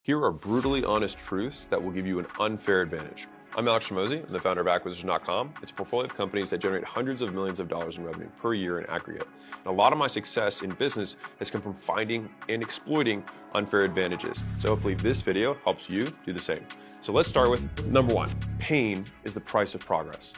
Here are brutally honest truths that will give you an unfair advantage. I'm Alex Hormozi. I'm the founder of Acquisition.com. It's a portfolio of companies that generate hundreds of millions of dollars in revenue per year in aggregate. And a lot of my success in business has come from finding and exploiting unfair advantages. So hopefully this video helps you do the same. So let's start with number one. Pain is the price of progress.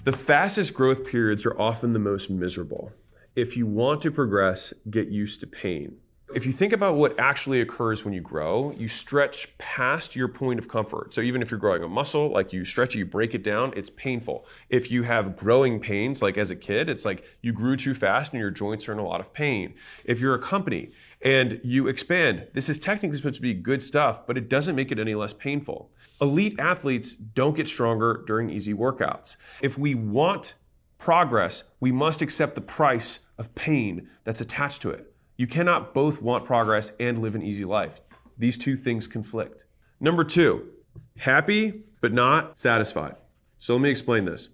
The fastest growth periods are often the most miserable. If you want to progress, get used to pain. If you think about what actually occurs when you grow, you stretch past your point of comfort. So even if you're growing a muscle, like you stretch it, you break it down, it's painful. If you have growing pains, like as a kid, it's like you grew too fast and your joints are in a lot of pain. If you're a company and you expand, this is technically supposed to be good stuff, but it doesn't make it any less painful. Elite athletes don't get stronger during easy workouts. If we want progress, we must accept the price of pain that's attached to it. You cannot both want progress and live an easy life. These two things conflict. Number two, happy but not satisfied. So let me explain this.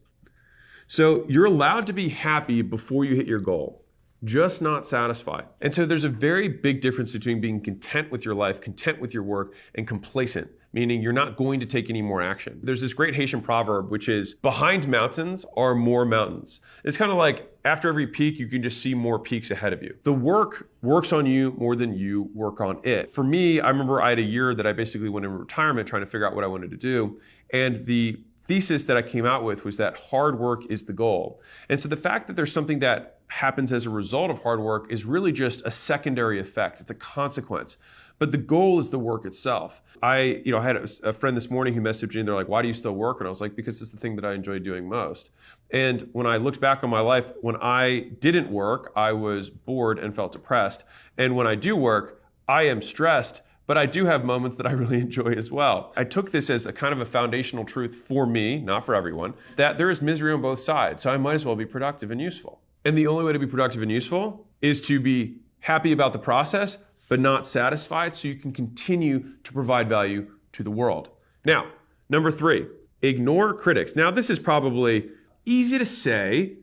So you're allowed to be happy before you hit your goal, just not satisfied. And so there's a very big difference between being content with your life, content with your work, and complacent, meaning you're not going to take any more action. There's this great Haitian proverb, which is, behind mountains are more mountains. It's kind of like after every peak, you can just see more peaks ahead of you. The work works on you more than you work on it. For me, I remember I had a year that I basically went in retirement trying to figure out what I wanted to do. And the thesis that I came out with was that hard work is the goal. And so the fact that there's something that happens as a result of hard work is really just a secondary effect. It's a consequence. But the goal is the work itself. I had a friend this morning who messaged me and they're like, why do you still work? And I was like, because it's the thing that I enjoy doing most. And when I looked back on my life, when I didn't work, I was bored and felt depressed. And when I do work, I am stressed, but I do have moments that I really enjoy as well. I took this as a kind of a foundational truth for me, not for everyone, that there is misery on both sides. So I might as well be productive and useful. And the only way to be productive and useful is to be happy about the process, but not satisfied, so you can continue to provide value to the world. Now, number three, ignore critics. Now, this is probably easy to say,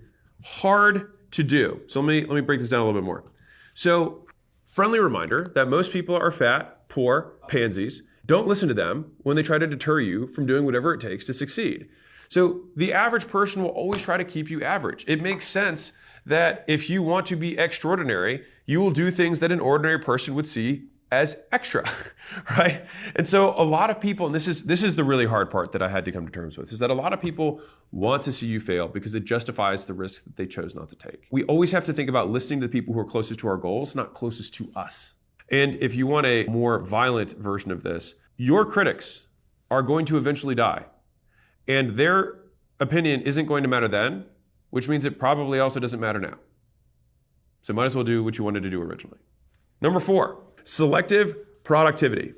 hard to do. So let me break this down a little bit more. So, friendly reminder that most people are fat, poor, pansies. Don't listen to them when they try to deter you from doing whatever it takes to succeed. So, the average person will always try to keep you average. It makes sense that if you want to be extraordinary, you will do things that an ordinary person would see as extra, right? And so a lot of people, and this is the really hard part that I had to come to terms with, is that a lot of people want to see you fail because it justifies the risk that they chose not to take. We always have to think about listening to the people who are closest to our goals, not closest to us. And if you want a more violent version of this, your critics are going to eventually die. And their opinion isn't going to matter then, which means it probably also doesn't matter now. So might as well do what you wanted to do originally. Number four, selective productivity.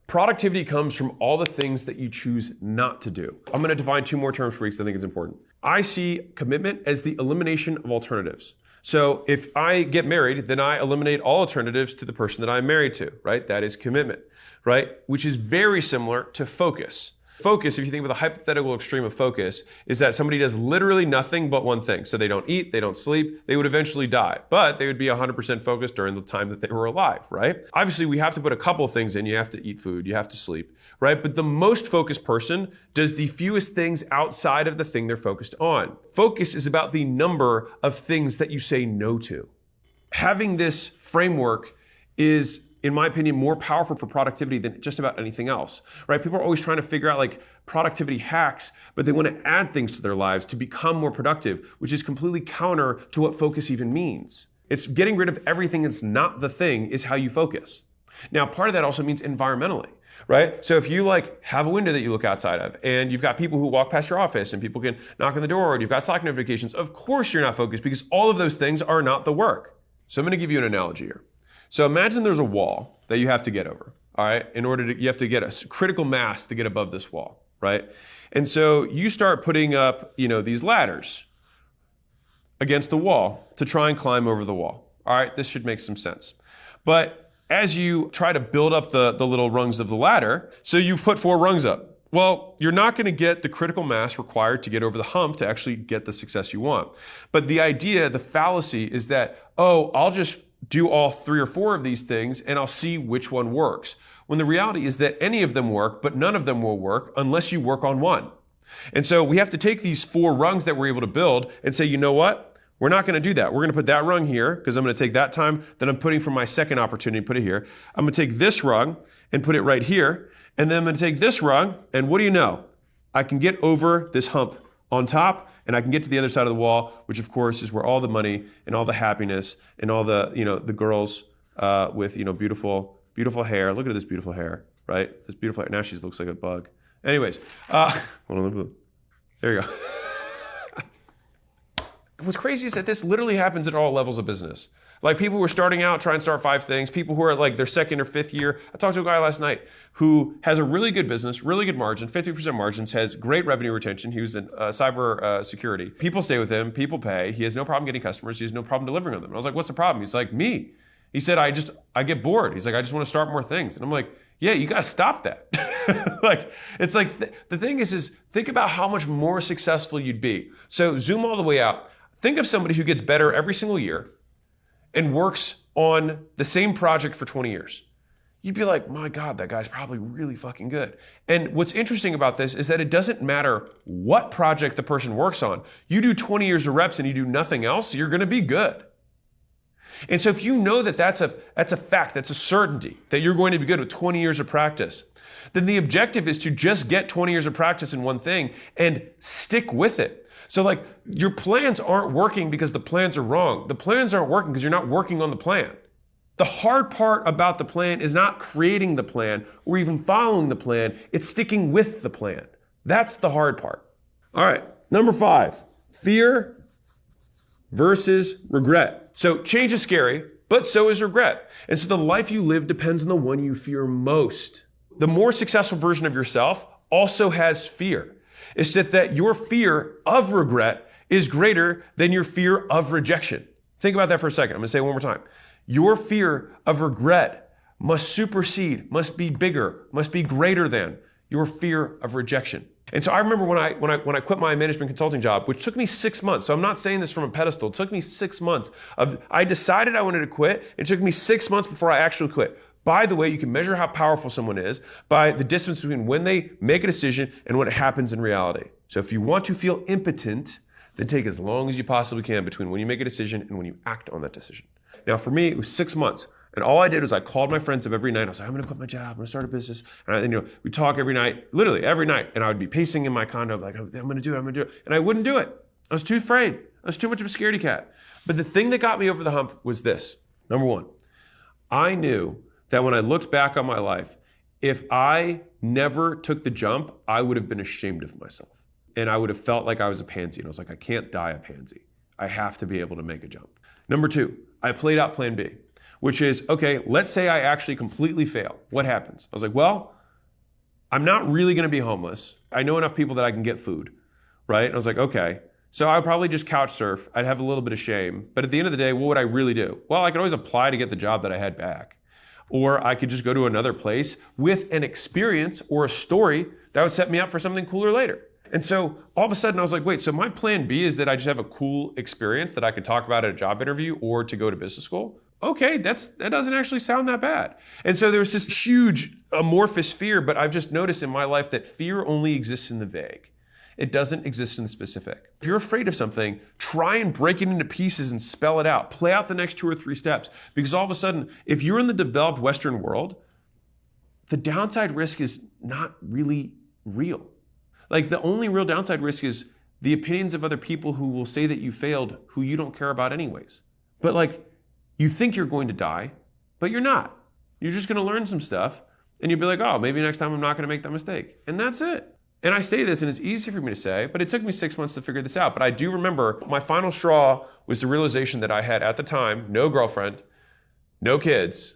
Productivity comes from all the things that you choose not to do. I'm going to define two more terms for you because I think it's important. I see commitment as the elimination of alternatives. So if I get married, then I eliminate all alternatives to the person that I'm married to, right? That is commitment, right? Which is very similar to focus. Focus, if you think about the hypothetical extreme of focus, is that somebody does literally nothing but one thing. So they don't eat, they don't sleep, they would eventually die, but they would be 100% focused during the time that they were alive, right? Obviously, we have to put a couple of things in. You have to eat food, you have to sleep, right? But the most focused person does the fewest things outside of the thing they're focused on. Focus is about the number of things that you say no to. Having this framework is, in my opinion, more powerful for productivity than just about anything else, right? People are always trying to figure out like productivity hacks, but they want to add things to their lives to become more productive, which is completely counter to what focus even means. It's getting rid of everything that's not the thing is how you focus. Now, part of that also means environmentally, right? So if you like have a window that you look outside of and you've got people who walk past your office and people can knock on the door and you've got Slack notifications, of course you're not focused because all of those things are not the work. So I'm going to give you an analogy here. So imagine there's a wall that you have to get over, all right? You have to get a critical mass to get above this wall, right? And so you start putting up, these ladders against the wall to try and climb over the wall. All right, this should make some sense. But as you try to build up the little rungs of the ladder, so you put 4 rungs up. Well, you're not going to get the critical mass required to get over the hump to actually get the success you want. But the idea, the fallacy is that, I'll just do all 3 or 4 of these things and I'll see which one works. When the reality is that any of them work, but none of them will work unless you work on one. And so we have to take these 4 rungs that we're able to build and say, you know what? We're not going to do that. We're going to put that rung here because I'm going to take that time that I'm putting for my second opportunity and put it here. I'm going to take this rung and put it right here. And then I'm going to take this rung, and what do you know? I can get over this hump on top, and I can get to the other side of the wall, which of course is where all the money and all the happiness and all the, the girls with, beautiful, beautiful hair. Look at this beautiful hair, right? This beautiful hair. Now she looks like a bug. Anyways, hold on, there you go. What's crazy is that this literally happens at all levels of business. Like people who are starting out, try and start 5 things. People who are like their 2nd or 5th year. I talked to a guy last night who has a really good business, really good margin, 50% margins, has great revenue retention. He was in cyber security. People stay with him. People pay. He has no problem getting customers. He has no problem delivering on them. And I was like, what's the problem? He's like, me. He said, I get bored. He's like, I just want to start more things. And I'm like, yeah, you got to stop that. It's like the thing is think about how much more successful you'd be. So zoom all the way out. Think of somebody who gets better every single year and works on the same project for 20 years. You'd be like, my God, that guy's probably really fucking good. And what's interesting about this is that it doesn't matter what project the person works on. You do 20 years of reps and you do nothing else, you're going to be good. And so if you know that that's a fact, that's a certainty, that you're going to be good with 20 years of practice, then the objective is to just get 20 years of practice in one thing and stick with it. So like your plans aren't working because the plans are wrong. The plans aren't working because you're not working on the plan. The hard part about the plan is not creating the plan or even following the plan. It's sticking with the plan. That's the hard part. All right, number 5, fear versus regret. So change is scary, but so is regret. And so the life you live depends on the one you fear most. The more successful version of yourself also has fear. It's just that your fear of regret is greater than your fear of rejection. Think about that for a second. I'm going to say it one more time. Your fear of regret must supersede, must be bigger, must be greater than your fear of rejection. And so I remember when I quit my management consulting job, which took me 6 months. So I'm not saying this from a pedestal. It took me 6 months I decided I wanted to quit. It took me 6 months before I actually quit. By the way, you can measure how powerful someone is by the distance between when they make a decision and what happens in reality. So if you want to feel impotent, then take as long as you possibly can between when you make a decision and when you act on that decision. Now for me, it was 6 months. And all I did was I called my friends up every night. I was like, I'm going to quit my job. I'm going to start a business. And we talk every night, literally every night. And I would be pacing in my condo like, I'm going to do it. I'm going to do it. And I wouldn't do it. I was too afraid. I was too much of a scaredy cat. But the thing that got me over the hump was this. Number 1, I knew that when I looked back on my life, if I never took the jump, I would have been ashamed of myself. And I would have felt like I was a pansy. And I was like, I can't die a pansy. I have to be able to make a jump. Number 2, I played out plan B, which is, okay, let's say I actually completely fail. What happens? I was like, well, I'm not really going to be homeless. I know enough people that I can get food, right? And I was like, okay. So I would probably just couch surf. I'd have a little bit of shame. But at the end of the day, what would I really do? Well, I could always apply to get the job that I had back. Or I could just go to another place with an experience or a story that would set me up for something cooler later. And so all of a sudden I was like, wait, so my plan B is that I just have a cool experience that I could talk about at a job interview or to go to business school? Okay, that doesn't actually sound that bad. And so there's this huge amorphous fear, but I've just noticed in my life that fear only exists in the vague. It doesn't exist in the specific. If you're afraid of something, try and break it into pieces and spell it out. Play out the next 2 or 3 steps. Because all of a sudden, if you're in the developed Western world, the downside risk is not really real. Like the only real downside risk is the opinions of other people who will say that you failed, who you don't care about anyways. But like, you think you're going to die, but you're not. You're just going to learn some stuff and you'll be like, oh, maybe next time I'm not going to make that mistake. And that's it. And I say this, and it's easy for me to say, but it took me 6 months to figure this out. But I do remember my final straw was the realization that I had at the time, no girlfriend, no kids,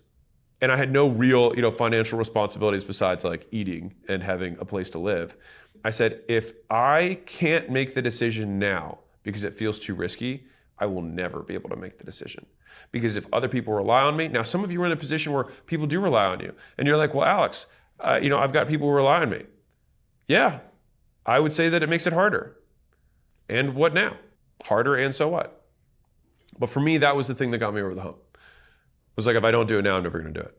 and I had no real, financial responsibilities besides like eating and having a place to live. I said, if I can't make the decision now because it feels too risky, I will never be able to make the decision. Because if other people rely on me, now some of you are in a position where people do rely on you, and you're like, well, Alex, I've got people who rely on me. Yeah, I would say that it makes it harder. And what now? Harder and so what? But for me, that was the thing that got me over the hump. was like, if I don't do it now, I'm never going to do it.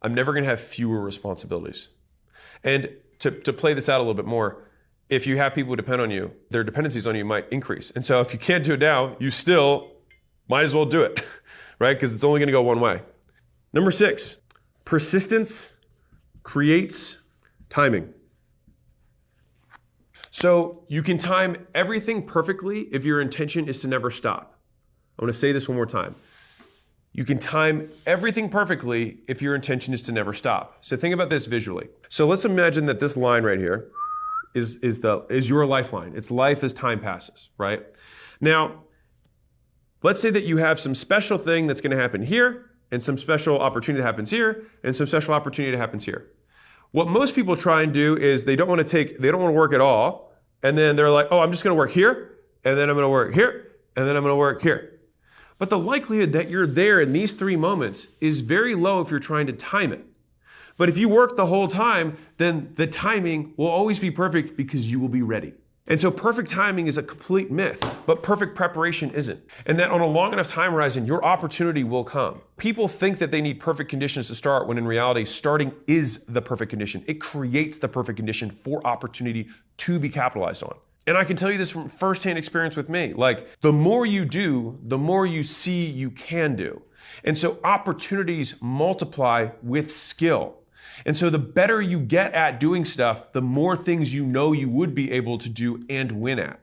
I'm never going to have fewer responsibilities. And to play this out a little bit more, if you have people who depend on you, their dependencies on you might increase. And so if you can't do it now, you still might as well do it, right? Because it's only going to go one way. Number 6, persistence creates timing. So you can time everything perfectly if your intention is to never stop. I want to say this one more time. You can time everything perfectly if your intention is to never stop. So think about this visually. So let's imagine that this line right here is your lifeline. It's life as time passes, right? Now, let's say that you have some special thing that's going to happen here, and some special opportunity that happens here, and some special opportunity that happens here. What most people try and do is they don't want to work at all, and then they're like, oh, I'm just going to work here, and then I'm going to work here, and then I'm going to work here. But the likelihood that you're there in these 3 moments is very low if you're trying to time it. But if you work the whole time, then the timing will always be perfect because you will be ready. And so perfect timing is a complete myth, but perfect preparation isn't. And that on a long enough time horizon, your opportunity will come. People think that they need perfect conditions to start when in reality, starting is the perfect condition. It creates the perfect condition for opportunity to be capitalized on. And I can tell you this from firsthand experience with me. Like, the more you do, the more you see you can do. And so opportunities multiply with skill. And so the better you get at doing stuff, the more things you know you would be able to do and win at.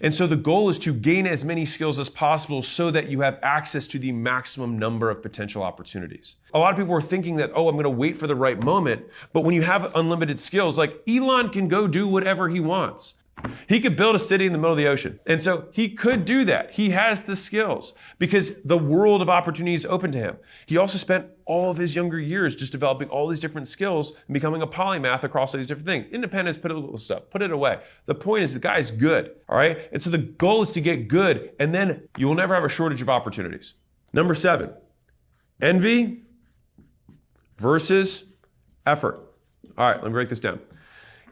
And so the goal is to gain as many skills as possible so that you have access to the maximum number of potential opportunities. A lot of people are thinking that, oh, I'm going to wait for the right moment. But when you have unlimited skills, like Elon can go do whatever he wants. He could build a city in the middle of the ocean. And so he could do that. He has the skills because the world of opportunity is open to him. He also spent all of his younger years just developing all these different skills and becoming a polymath across all these different things. Independence, political stuff, put it away. The point is the guy's good, all right? And so the goal is to get good, and then you will never have a shortage of opportunities. Number 7, envy versus effort. All right, let me break this down.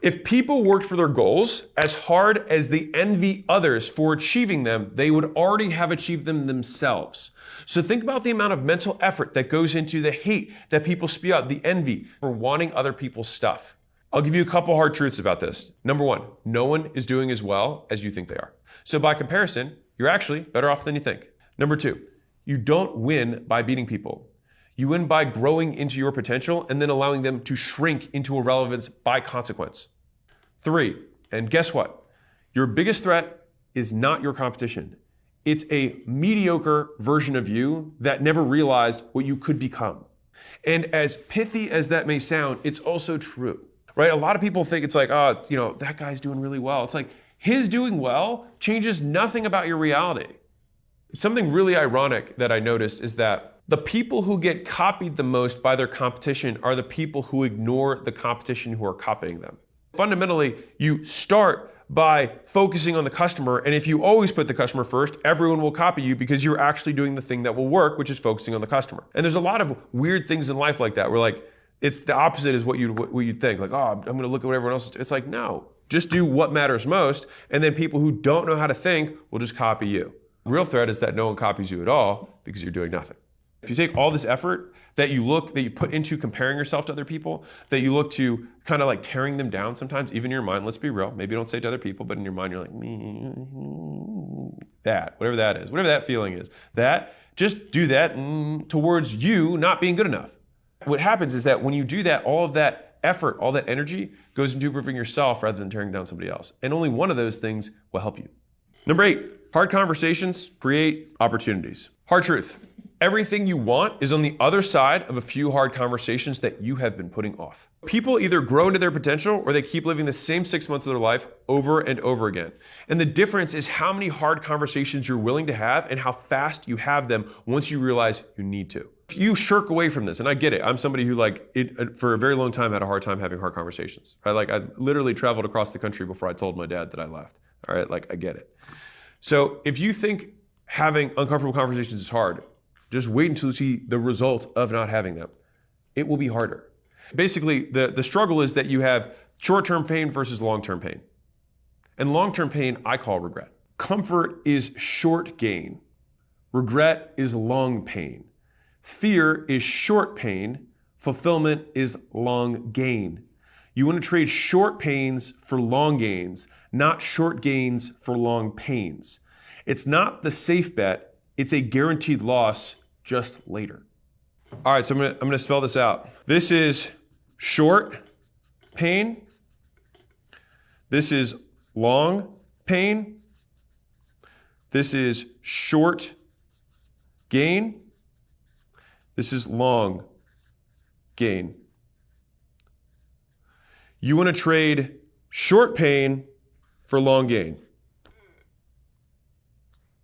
If people worked for their goals as hard as they envy others for achieving them, they would already have achieved them themselves. So think about the amount of mental effort that goes into the hate that people spew out, the envy for wanting other people's stuff. I'll give you a couple hard truths about this. Number 1, no one is doing as well as you think they are. So by comparison, you're actually better off than you think. Number 2, you don't win by beating people. You win by growing into your potential and then allowing them to shrink into irrelevance by consequence. 3, and guess what? Your biggest threat is not your competition. It's a mediocre version of you that never realized what you could become. And as pithy as that may sound, it's also true, right? A lot of people think it's like, oh, that guy's doing really well. It's like his doing well changes nothing about your reality. Something really ironic that I noticed is that the people who get copied the most by their competition are the people who ignore the competition who are copying them. Fundamentally, you start by focusing on the customer, and if you always put the customer first, everyone will copy you because you're actually doing the thing that will work, which is focusing on the customer. And there's a lot of weird things in life like that, where like it's the opposite is what you'd think. Like, oh, I'm going to look at what everyone else is doing. It's like, no, just do what matters most, and then people who don't know how to think will just copy you. The real threat is that no one copies you at all because you're doing nothing. If you take all this effort that you put into comparing yourself to other people, that you look to kind of like tearing them down sometimes, even in your mind, let's be real, maybe you don't say it to other people, but in your mind you're like, whatever that is, whatever that feeling is, just do that towards you not being good enough. What happens is that when you do that, all of that effort, all that energy goes into improving yourself rather than tearing down somebody else. And only one of those things will help you. Number 8, hard conversations create opportunities. Hard truth. Everything you want is on the other side of a few hard conversations that you have been putting off. People either grow into their potential or they keep living the same 6 months of their life over and over again. And the difference is how many hard conversations you're willing to have and how fast you have them once you realize you need to. If you shirk away from this, and I get it, I'm somebody who for a very long time had a hard time having hard conversations. Right? I literally traveled across the country before I told my dad that I left. All right, I get it. So if you think having uncomfortable conversations is hard, just wait until you see the result of not having them. It will be harder. Basically, the struggle is that you have short-term pain versus long-term pain. And long-term pain, I call regret. Comfort is short gain. Regret is long pain. Fear is short pain. Fulfillment is long gain. You want to trade short pains for long gains, not short gains for long pains. It's not the safe bet. It's a guaranteed loss just later. All right, so I'm gonna spell this out. This is short pain. This is long pain. This is short gain. This is long gain. You want to trade short pain for long gain.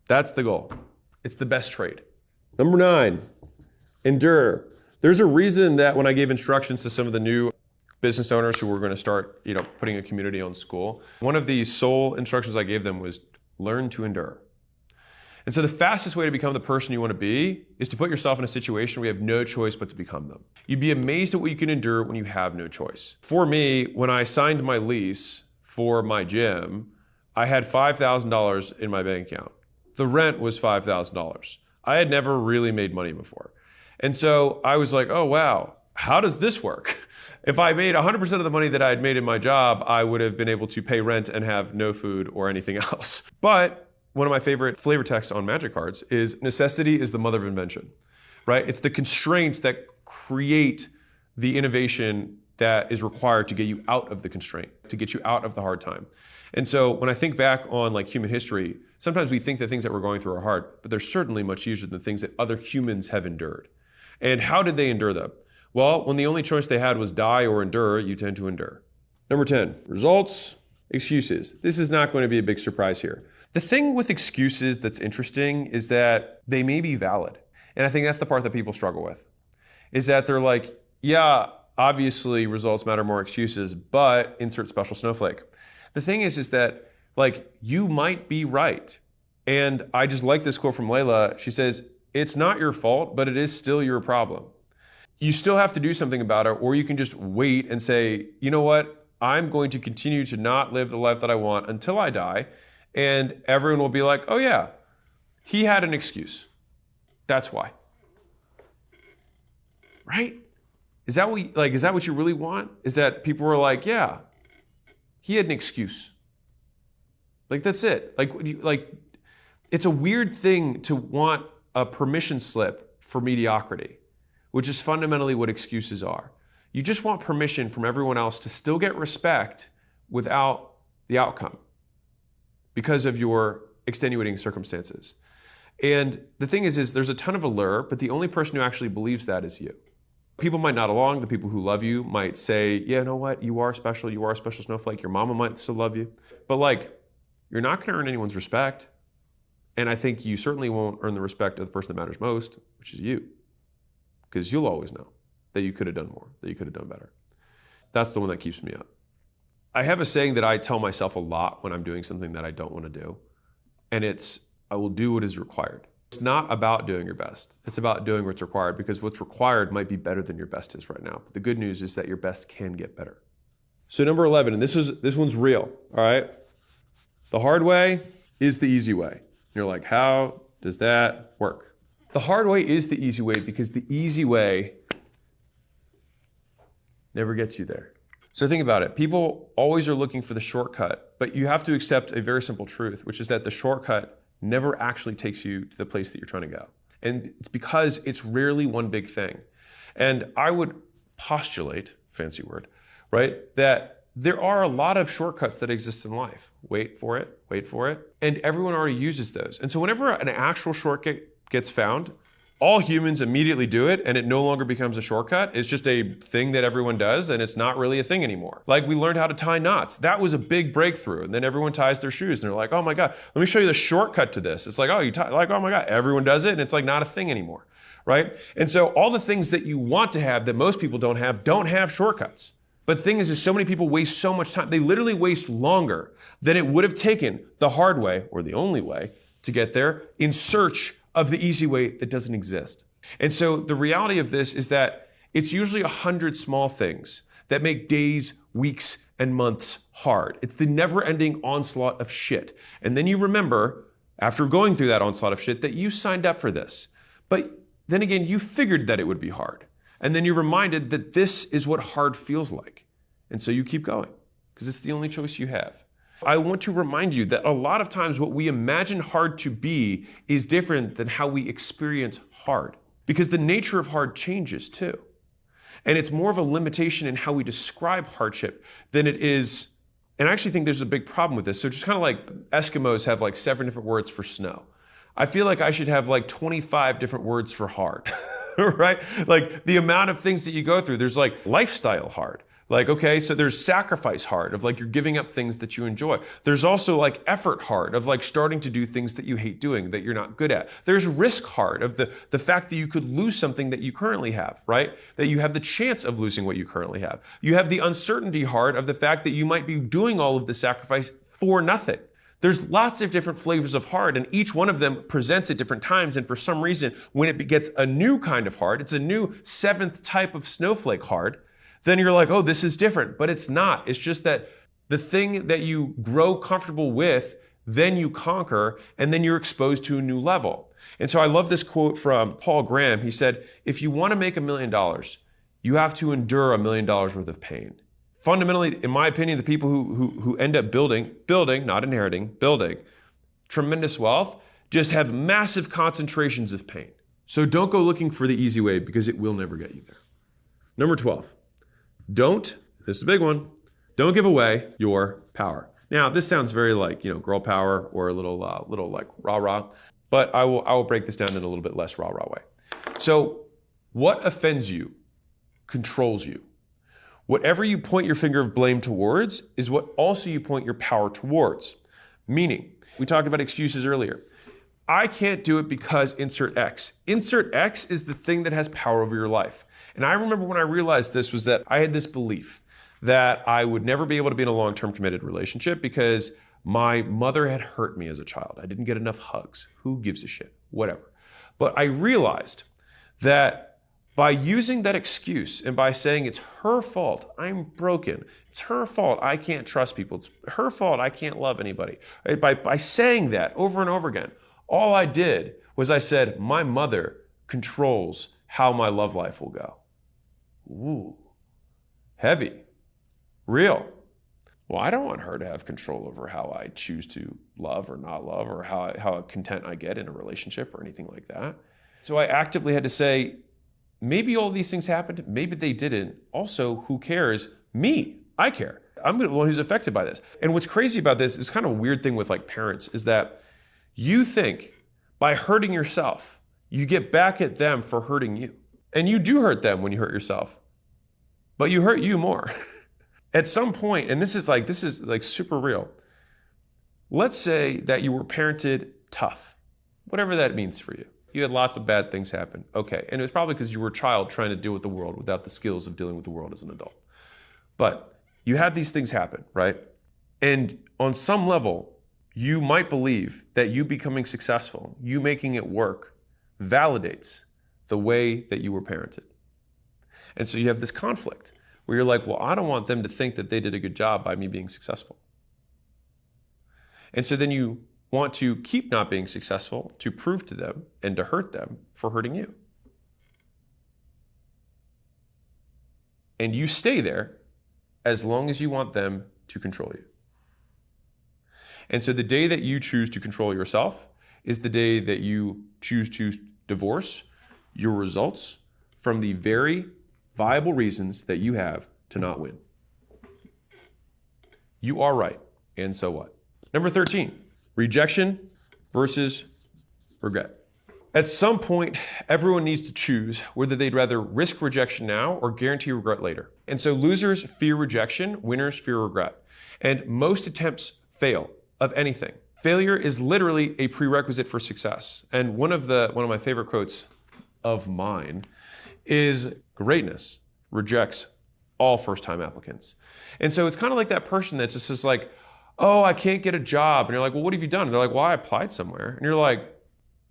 That's the goal. It's the best trade. Number 9, endure. There's a reason that when I gave instructions to some of the new business owners who were going to start, putting a community-owned school, one of the sole instructions I gave them was learn to endure. And so the fastest way to become the person you want to be is to put yourself in a situation where you have no choice but to become them. You'd be amazed at what you can endure when you have no choice. For me, when I signed my lease for my gym, I had $5,000 in my bank account. The rent was $5,000. I had never really made money before. And so I was like, oh, wow, how does this work? If I made 100% of the money that I had made in my job, I would have been able to pay rent and have no food or anything else. But one of my favorite flavor texts on Magic cards is necessity is the mother of invention, right? It's the constraints that create the innovation that is required to get you out of the constraint, to get you out of the hard time. And so when I think back on human history, sometimes we think the things that we're going through are hard, but they're certainly much easier than things that other humans have endured. And how did they endure them? Well, when the only choice they had was die or endure, you tend to endure. Number 10, results, excuses. This is not going to be a big surprise here. The thing with excuses that's interesting is that they may be valid. And I think that's the part that people struggle with, is that they're like, yeah, obviously results matter more excuses, but insert special snowflake. The thing is that you might be right. And I just like this quote from Layla. She says, it's not your fault, but it is still your problem. You still have to do something about it, or you can just wait and say, you know what? I'm going to continue to not live the life that I want until I die. And everyone will be like, oh yeah, he had an excuse. That's why. Right? Is that what you really want? Is that people were like, yeah, he had an excuse. That's it. It's a weird thing to want a permission slip for mediocrity, which is fundamentally what excuses are. You just want permission from everyone else to still get respect without the outcome because of your extenuating circumstances. And the thing is there's a ton of allure, but the only person who actually believes that is you. People might nod along. The people who love you might say, yeah, you know what? You are special. You are a special snowflake. Your mama might still love you. But you're not going to earn anyone's respect. And I think you certainly won't earn the respect of the person that matters most, which is you. Because you'll always know that you could have done more, that you could have done better. That's the one that keeps me up. I have a saying that I tell myself a lot when I'm doing something that I don't want to do. And it's, I will do what is required. It's not about doing your best. It's about doing what's required, because what's required might be better than your best is right now. But the good news is that your best can get better. So number 11, and this one's real, all right? The hard way is the easy way. You're like, how does that work? The hard way is the easy way because the easy way never gets you there. So think about it. People always are looking for the shortcut, but you have to accept a very simple truth, which is that the shortcut never actually takes you to the place that you're trying to go. And it's because it's rarely one big thing. And I would postulate, fancy word, right, that there are a lot of shortcuts that exist in life. Wait for it. And everyone already uses those. And so whenever an actual shortcut gets found, all humans immediately do it, and it no longer becomes a shortcut. It's just a thing that everyone does, and it's not really a thing anymore. We learned how to tie knots. That was a big breakthrough. And then everyone ties their shoes, and they're like, oh my God, let me show you the shortcut to this. It's like, oh, you tie, oh my God, everyone does it, and it's not a thing anymore, right? And so all the things that you want to have that most people don't have shortcuts. But the thing is so many people waste so much time. They literally waste longer than it would have taken the hard way, or the only way, to get there in search of the easy way that doesn't exist. And so the reality of this is that it's usually 100 small things that make days, weeks, and months hard. It's the never-ending onslaught of shit. And then you remember, after going through that onslaught of shit, that you signed up for this. But then again, you figured that it would be hard. And then you're reminded that this is what hard feels like. And so you keep going because it's the only choice you have. I want to remind you that a lot of times what we imagine hard to be is different than how we experience hard, because the nature of hard changes too. And it's more of a limitation in how we describe hardship than it is. And I actually think there's a big problem with this. So just kind of like Eskimos have like 7 different words for snow. I feel like I should have like 25 different words for hard, right? Like the amount of things that you go through, there's like lifestyle hard. Like, okay, so there's sacrifice hard of like you're giving up things that you enjoy. There's also like effort hard of like starting to do things that you hate doing, that you're not good at. There's risk hard of the fact that you could lose something that you currently have, right? That you have the chance of losing what you currently have. You have the uncertainty hard of the fact that you might be doing all of the sacrifice for nothing. There's lots of different flavors of hard, and each one of them presents at different times. And for some reason, when it gets a new kind of hard, it's a new 7th type of snowflake hard, then you're like, oh, this is different. But it's not. It's just that the thing that you grow comfortable with, then you conquer, and then you're exposed to a new level. And so I love this quote from Paul Graham. He said, if you want to make $1 million, you have to endure $1 million worth of pain. Fundamentally, in my opinion, the people who end up building, not inheriting, building tremendous wealth just have massive concentrations of pain. So don't go looking for the easy way, because it will never get you there. Number 12. This is a big one, don't give away your power. Now, this sounds very like, girl power or a little like rah-rah, but I will break this down in a little bit less rah-rah way. So what offends you controls you. Whatever you point your finger of blame towards is what also you point your power towards. Meaning, we talked about excuses earlier. I can't do it because insert X. Insert X is the thing that has power over your life. And I remember when I realized this was that I had this belief that I would never be able to be in a long-term committed relationship because my mother had hurt me as a child. I didn't get enough hugs. Who gives a shit? Whatever. But I realized that by using that excuse and by saying it's her fault, I'm broken. It's her fault, I can't trust people. It's her fault, I can't love anybody. Right? By saying that over and over again, all I did was I said, my mother controls how my love life will go. Ooh, heavy, real. Well, I don't want her to have control over how I choose to love or not love, or how content I get in a relationship or anything like that. So I actively had to say, maybe all these things happened, maybe they didn't. Also, who cares? Me, I care. I'm the one who's affected by this. And what's crazy about this is kind of a weird thing with like parents is that you think by hurting yourself, you get back at them for hurting you. And you do hurt them when you hurt yourself, but you hurt you more. At some point, and this is like super real. Let's say that you were parented tough, whatever that means for you. You had lots of bad things happen. Okay, and it was probably because you were a child trying to deal with the world without the skills of dealing with the world as an adult. But you had these things happen, right? And on some level, you might believe that you becoming successful, you making it work, validates the way that you were parented. And so you have this conflict where you're like, well, I don't want them to think that they did a good job by me being successful. And so then you want to keep not being successful to prove to them and to hurt them for hurting you. And you stay there as long as you want them to control you. And so the day that you choose to control yourself is the day that you choose to divorce your results from the very viable reasons that you have to not win. You are right, and so what? Number 13, rejection versus regret. At some point, everyone needs to choose whether they'd rather risk rejection now or guarantee regret later. And so losers fear rejection, winners fear regret. And most attempts fail of anything. Failure is literally a prerequisite for success. And one of my favorite quotes of mine is greatness rejects all first-time applicants. And so it's kind of like that person that just is like, oh, I can't get a job. And you're like, well, what have you done? And they're like, well, I applied somewhere. And you're like,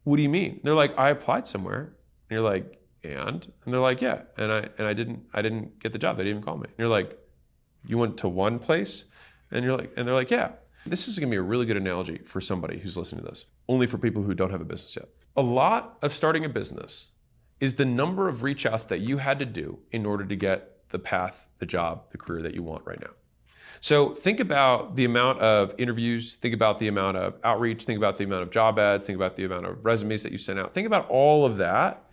what do you mean? And they're like, I applied somewhere. And you're like, and they're like, yeah. And I didn't get the job. They didn't even call me. And you're like, you went to one place? And they're like, yeah. This is gonna be a really good analogy for somebody who's listening to this, only for people who don't have a business yet. A lot of starting a business is the number of reach outs that you had to do in order to get the path, the job, the career that you want right now. So think about the amount of interviews, think about the amount of outreach, think about the amount of job ads, think about the amount of resumes that you sent out. Think about all of that.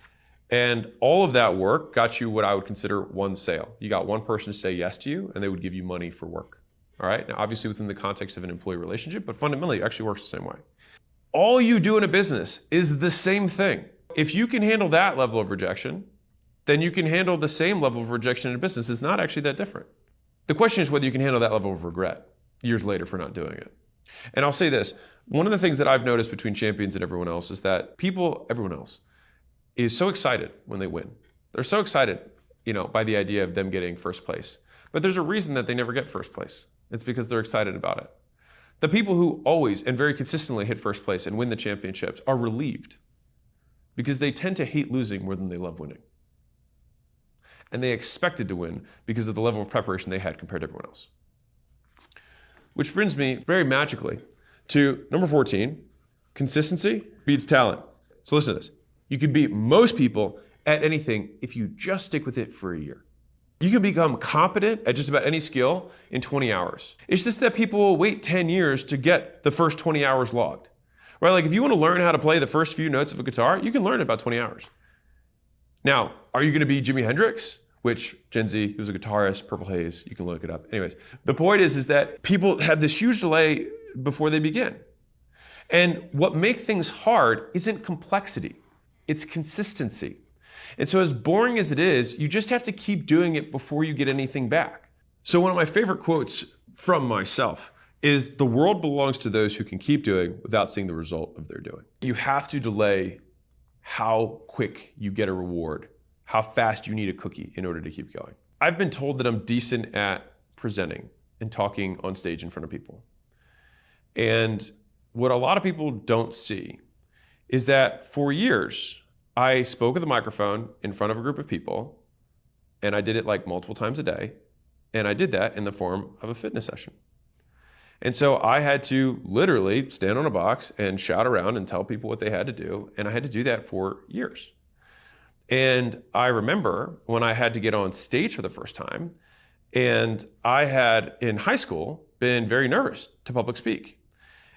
And all of that work got you what I would consider one sale. You got one person to say yes to you, and they would give you money for work. All right? Now, obviously within the context of an employee relationship, but fundamentally it actually works the same way. All you do in a business is the same thing. If you can handle that level of rejection, then you can handle the same level of rejection in a business. It's not actually that different. The question is whether you can handle that level of regret years later for not doing it. And I'll say this, one of the things that I've noticed between champions and everyone else is that everyone else is so excited when they win. They're so excited, by the idea of them getting first place. But there's a reason that they never get first place. It's because they're excited about it. The people who always and very consistently hit first place and win the championships are relieved because they tend to hate losing more than they love winning. And they expected to win because of the level of preparation they had compared to everyone else. Which brings me very magically to number 14, consistency beats talent. So listen to this. You can beat most people at anything if you just stick with it for a year. You can become competent at just about any skill in 20 hours. It's just that people will wait 10 years to get the first 20 hours logged. Right? Like if you want to learn how to play the first few notes of a guitar, you can learn in about 20 hours. Now, are you going to be Jimi Hendrix? Which Gen Z, he was a guitarist, Purple Haze, you can look it up. Anyways, the point is that people have this huge delay before they begin. And what makes things hard isn't complexity, it's consistency. And so as boring as it is, you just have to keep doing it before you get anything back. So one of my favorite quotes from myself is, the world belongs to those who can keep doing without seeing the result of their doing. You have to delay how quick you get a reward, how fast you need a cookie in order to keep going. I've been told that I'm decent at presenting and talking on stage in front of people. And what a lot of people don't see is that for years, I spoke with a microphone in front of a group of people, and I did it like multiple times a day. And I did that in the form of a fitness session. And so I had to literally stand on a box and shout around and tell people what they had to do. And I had to do that for years. And I remember when I had to get on stage for the first time, and I had in high school been very nervous to public speak.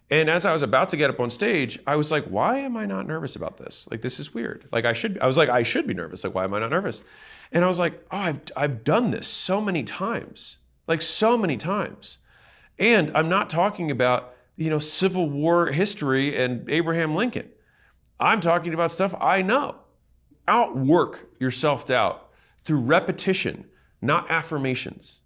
And as I was about to get up on stage, I was like, why am I not nervous about this? Like, this is weird. I should be nervous. Like, why am I not nervous? And I was like, oh, I've done this so many times, like so many times. And I'm not talking about, Civil War history and Abraham Lincoln. I'm talking about stuff I know. Outwork your self-doubt through repetition, not affirmations.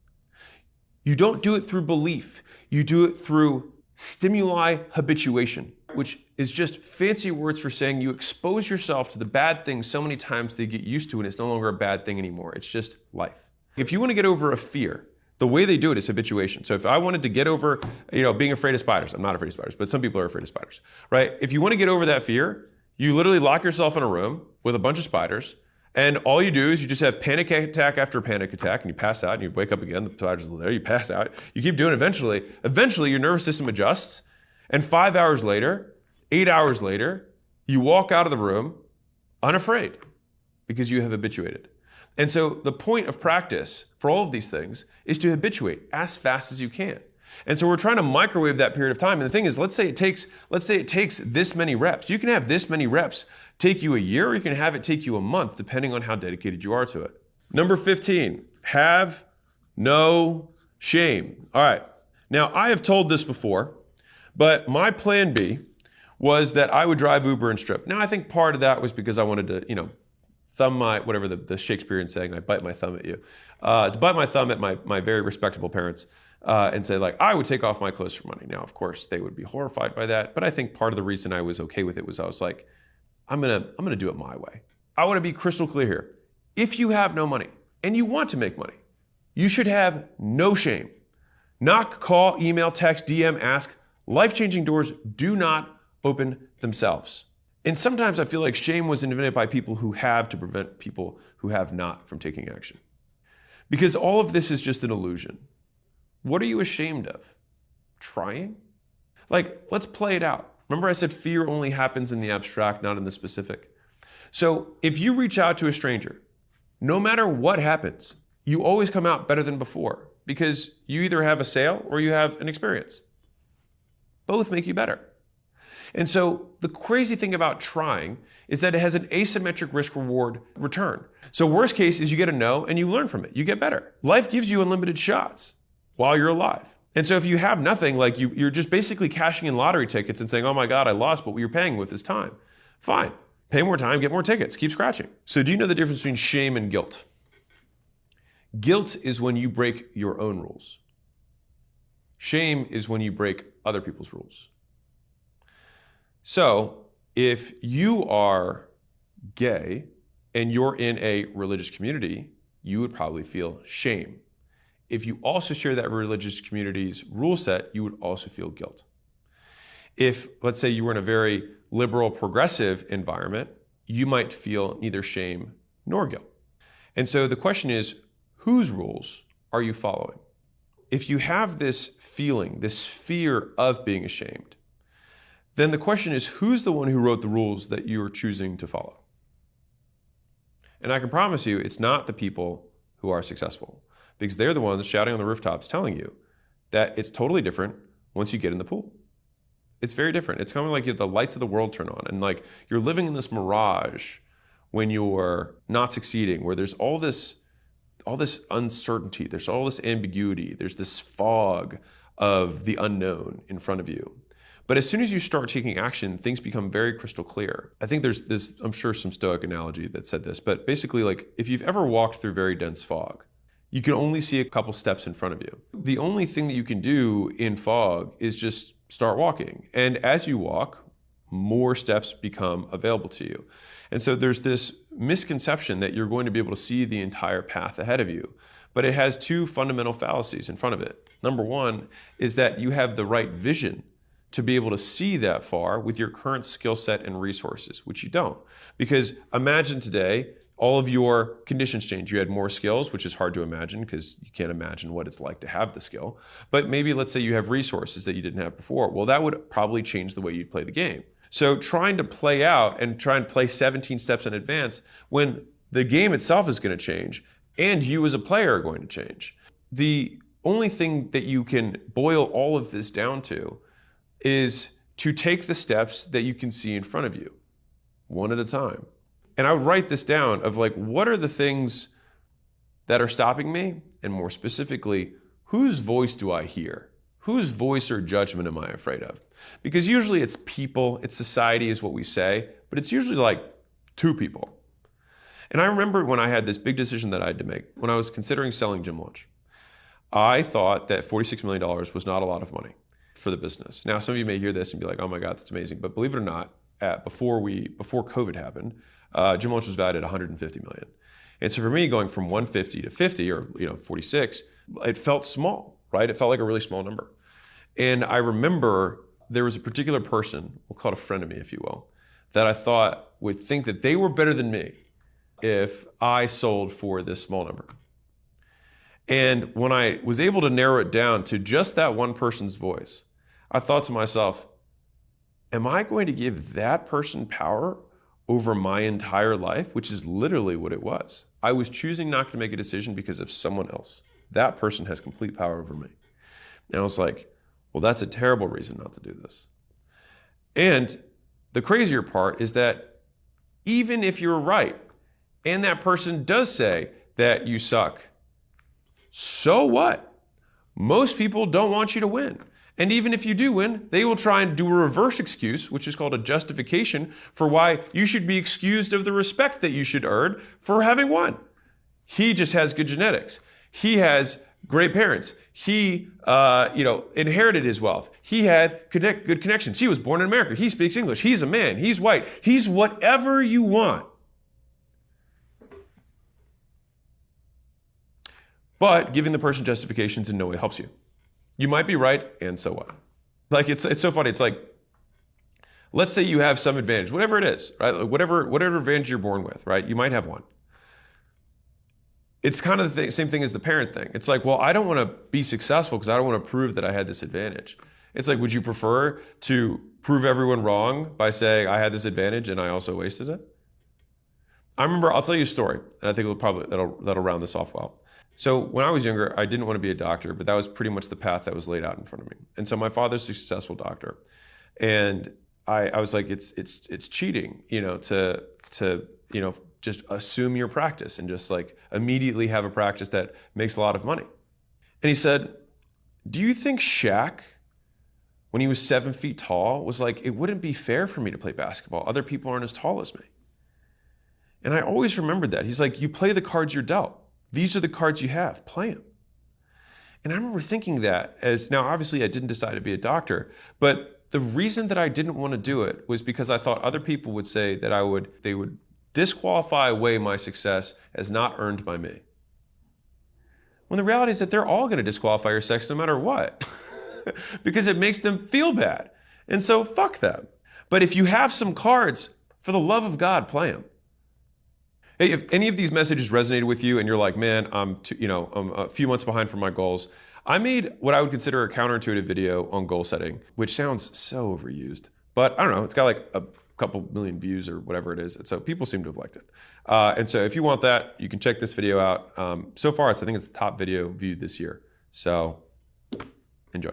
You don't do it through belief. You do it through stimuli habituation, which is just fancy words for saying you expose yourself to the bad things so many times they get used to and it's no longer a bad thing anymore. It's just life. If you want to get over a fear, the way they do it is habituation. So if I wanted to get over, being afraid of spiders, I'm not afraid of spiders, but some people are afraid of spiders, right? If you want to get over that fear, you literally lock yourself in a room with a bunch of spiders, and all you do is you just have panic attack after panic attack, and you pass out, and you wake up again, the spiders are there, you pass out, you keep doing it. Eventually your nervous system adjusts, and 5 hours later, 8 hours later, you walk out of the room unafraid because you have habituated. And so the point of practice for all of these things is to habituate as fast as you can. And so we're trying to microwave that period of time. And the thing is, let's say it takes this many reps. You can have this many reps take you a year, or you can have it take you a month, depending on how dedicated you are to it. Number 15, have no shame. All right. Now, I have told this before, but my plan B was that I would drive Uber and strip. Now, I think part of that was because I wanted to, thumb my, whatever the Shakespearean saying, I bite my thumb at you, to bite my thumb at my very respectable parents. And say, I would take off my clothes for money. Now, of course, they would be horrified by that. But I think part of the reason I was okay with it was I was like, I'm gonna do it my way. I want to be crystal clear here. If you have no money and you want to make money, you should have no shame. Knock, call, email, text, DM, ask. Life-changing doors do not open themselves. And sometimes I feel like shame was invented by people who have to prevent people who have not from taking action. Because all of this is just an illusion. What are you ashamed of? Trying? Let's play it out. Remember I said fear only happens in the abstract, not in the specific. So if you reach out to a stranger, no matter what happens, you always come out better than before because you either have a sale or you have an experience. Both make you better. And so the crazy thing about trying is that it has an asymmetric risk reward return. So worst case is you get a no and you learn from it. You get better. Life gives you unlimited shots while you're alive. And so if you have nothing, like you're just basically cashing in lottery tickets and saying, oh my God, I lost, but what you're paying with is time. Fine. Pay more time, get more tickets, keep scratching. So do you know the difference between shame and guilt? Guilt is when you break your own rules. Shame is when you break other people's rules. So if you are gay and you're in a religious community, you would probably feel shame. If you also share that religious community's rule set, you would also feel guilt. If, let's say, you were in a very liberal, progressive environment, you might feel neither shame nor guilt. And so the question is, whose rules are you following? If you have this feeling, this fear of being ashamed, then the question is, who's the one who wrote the rules that you're choosing to follow? And I can promise you, it's not the people who are successful, because they're the ones shouting on the rooftops telling you that it's totally different once you get in the pool. It's very different. It's kind of like the lights of the world turn on, and like you're living in this mirage when you're not succeeding, where there's all this uncertainty, there's all this ambiguity, there's this fog of the unknown in front of you. But as soon as you start taking action, things become very crystal clear. I think there's this, I'm sure, some Stoic analogy that said this, but basically, like, if you've ever walked through very dense fog, you can only see a couple steps in front of you. The only thing that you can do in fog is just start walking. And as you walk, more steps become available to you. And so there's this misconception that you're going to be able to see the entire path ahead of you. But it has two fundamental fallacies in front of it. Number one is that you have the right vision to be able to see that far with your current skill set and resources, which you don't. Because imagine today, all of your conditions change. You had more skills, which is hard to imagine because you can't imagine what it's like to have the skill. But maybe let's say you have resources that you didn't have before. Well, that would probably change the way you'd play the game. So trying to play out and try and play 17 steps in advance when the game itself is going to change and you as a player are going to change. The only thing that you can boil all of this down to is to take the steps that you can see in front of you, one at a time. And I would write this down of like, what are the things that are stopping me? And more specifically, whose voice do I hear? Whose voice or judgment am I afraid of? Because usually it's people, it's society is what we say, but it's usually like two people. And I remember when I had this big decision that I had to make, when I was considering selling Gym Launch, I thought that $46 million was not a lot of money for the business. Now, some of you may hear this and be like, oh my God, that's amazing. But believe it or not, before COVID happened, Gym Launch was valued at $150 million. And so for me, going from 150 to 50 or 46, it felt small, right? It felt like a really small number. And I remember there was a particular person, we'll call it a friend of me, if you will, that I thought would think that they were better than me if I sold for this small number. And when I was able to narrow it down to just that one person's voice, I thought to myself, am I going to give that person power over my entire life? Which is literally what it was. I was choosing not to make a decision because of someone else. That person has complete power over me. And I was like, well, that's a terrible reason not to do this. And the crazier part is that even if you're right, and that person does say that you suck, so what? Most people don't want you to win. And even if you do win, they will try and do a reverse excuse, which is called a justification for why you should be excused of the respect that you should earn for having won. He just has good genetics. He has great parents. He, inherited his wealth. He had good connections. He was born in America. He speaks English. He's a man. He's white. He's whatever you want. But giving the person justifications in no way helps you. You might be right, and so what? Like, it's so funny. It's like, let's say you have some advantage, whatever it is, right? Like whatever advantage you're born with, right? You might have one. It's kind of the same thing as the parent thing. It's like, well, I don't want to be successful because I don't want to prove that I had this advantage. It's like, would you prefer to prove everyone wrong by saying I had this advantage and I also wasted it? I remember, I'll tell you a story, and I think that'll round this off well. So when I was younger, I didn't want to be a doctor, but that was pretty much the path that was laid out in front of me. And so my father's a successful doctor, and I was like, it's cheating, to just assume your practice and just like immediately have a practice that makes a lot of money. And he said, do you think Shaq, when he was 7 feet tall, was like, it wouldn't be fair for me to play basketball. Other people aren't as tall as me. And I always remembered that. He's like, you play the cards you're dealt. These are the cards you have, play them. And I remember thinking that now obviously I didn't decide to be a doctor, but the reason that I didn't want to do it was because I thought other people would say that they would disqualify away my success as not earned by me. When the reality is that they're all going to disqualify your success no matter what, because it makes them feel bad. And so fuck them. But if you have some cards, for the love of God, play them. Hey, if any of these messages resonated with you and you're like, man, I'm a few months behind from my goals, I made what I would consider a counterintuitive video on goal setting, which sounds so overused, but I don't know, it's got like a couple million views or whatever it is. And so people seem to have liked it. And so if you want that, you can check this video out. So far, I think it's the top video viewed this year. So enjoy.